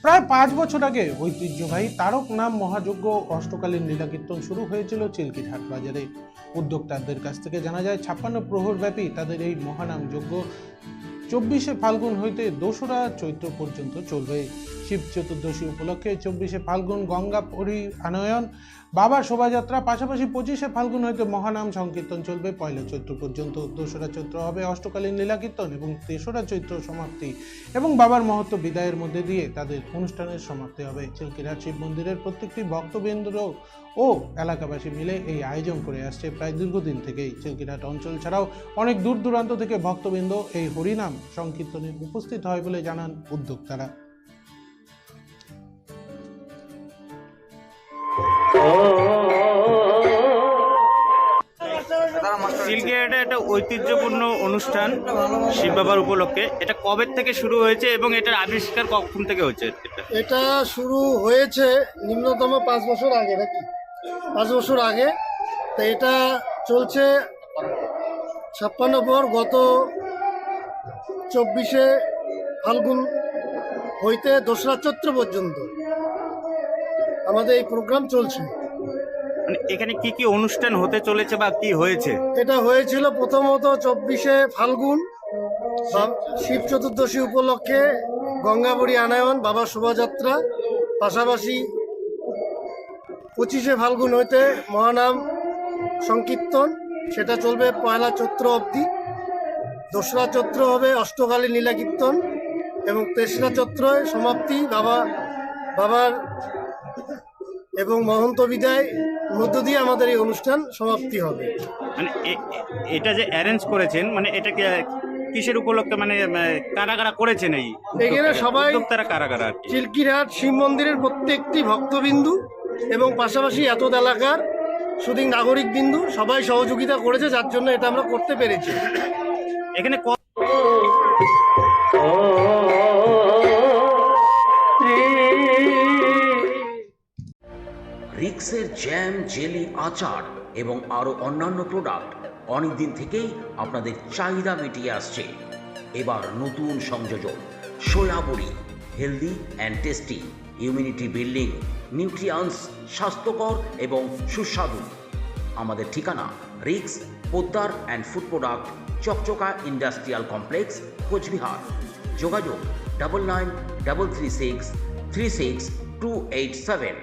প্রায় 5 বছর আগে ঐতিহ্যবাহী তারক নাম মহাযজ্ঞ অষ্টকালীন লীলাকীর্তন শুরু হয়েছিল চিল্কিরহাট বাজারে। উদ্যোক্তাদের কাছ থেকে জানা যায় 56 প্রহর ব্যাপী তাদের এই মহানাম যজ্ঞ 24শে ফাল্গুন হইতে 2রা চৈত্র পর্যন্ত চলবে। শিব চতুর্দশী উপলক্ষে 24শে ফাল্গুন গঙ্গা পরিআনয়ন, বাবার শোভাযাত্রা, পাশাপাশি 25শে ফাল্গুন হইতে মহানাম সংকীর্তন চলবে 1লা চৈত্র পর্যন্ত। 2রা চৈত্র হবে অষ্টকালীন লীলাকীর্তন এবং 3রা চৈত্র সমাপ্তি এবং বাবার মহত্ব বিদায়ের মধ্যে দিয়ে তাদের অনুষ্ঠানের সমাপ্তি হবে। চিল্কিরহাট শিব মন্দিরের প্রত্যেকটি ভক্তবৃন্দ ও এলাকাবাসী মিলে এই আয়োজন করে আসছে প্রায় দীর্ঘদিন থেকেই। চিল্কিরহাট অঞ্চল ছাড়াও অনেক দূর দূরান্ত থেকে ভক্তবৃন্দ এই হরিনাম সংকীর্তনে উপস্থিত হয় বলে জানান উদ্যোক্তারা। চিল্কিরহাটে একটা ঐতিহ্যপূর্ণ অনুষ্ঠান শিব বাবার উপলক্ষে, এটা কবে থেকে শুরু হয়েছে এবং এটার আবিষ্কার কখন থেকে হয়েছে? এটা শুরু হয়েছে নিম্নতম 5 বছর আগে, নাকি 5 বছর আগে। তো এটা চলছে 56 পর গত 24শে ফাল্গুন হইতে 2রা চৈত্র পর্যন্ত আমাদের এই প্রোগ্রাম চলছে। মানে এখানে কি কি অনুষ্ঠান হতে চলেছে বা কি হয়েছে? এটা হয়েছিল প্রথমত 24শে ফাল্গুন শিব চতুর্দশী উপলক্ষে গঙ্গাবড়ি আনায়ন, বাবার শোভাযাত্রা, পাশাপাশি 25শে ফাল্গুন হইতে মহানাম সংকীর্তন, সেটা চলবে 1লা চৈত্র অবধি। 2রা চৈত্র হবে অষ্টকালীন লীলাকীর্তন এবং 3রা চৈত্র সমাপ্তি বাবার এবং মহন্ত বিদায় মধ্য দিয়ে আমাদের এই অনুষ্ঠান সমাপ্তি হবে। মানে এটা যে অ্যারেঞ্জ করেছেন, মানে এটা কিসের উপলক্ষে, মানে কারা কারা করেছেন? এই এখানে সবাই উদ্যোক্তারা কারা কারা? চিল্কিরহাট শিব মন্দিরের প্রত্যেকটি ভক্তবিন্দু এবং পাশাপাশি এত এলাকার শুধু নাগরিক বিন্দু সবাই সহযোগিতা করেছে, যার জন্য এটা আমরা করতে পেরেছি। এখানে রিক্সের জ্যাম, জেলি, আচার এবং আরও অন্যান্য প্রোডাক্ট অনেকদিন থেকেই আপনাদের চাহিদা মিটিয়ে আসছে। এবার নতুন সংযোজন সোয়া বড়ি, healthy and tasty, immunity building, nutrients, স্বাস্থ্যকর এবং সুস্বাদু। আমাদের ঠিকানা রিক্স পোদ্দার অ্যান্ড ফুড প্রোডাক্ট, চকচকা ইন্ডাস্ট্রিয়াল কমপ্লেক্স, কোচবিহার। যোগাযোগ 9933636287।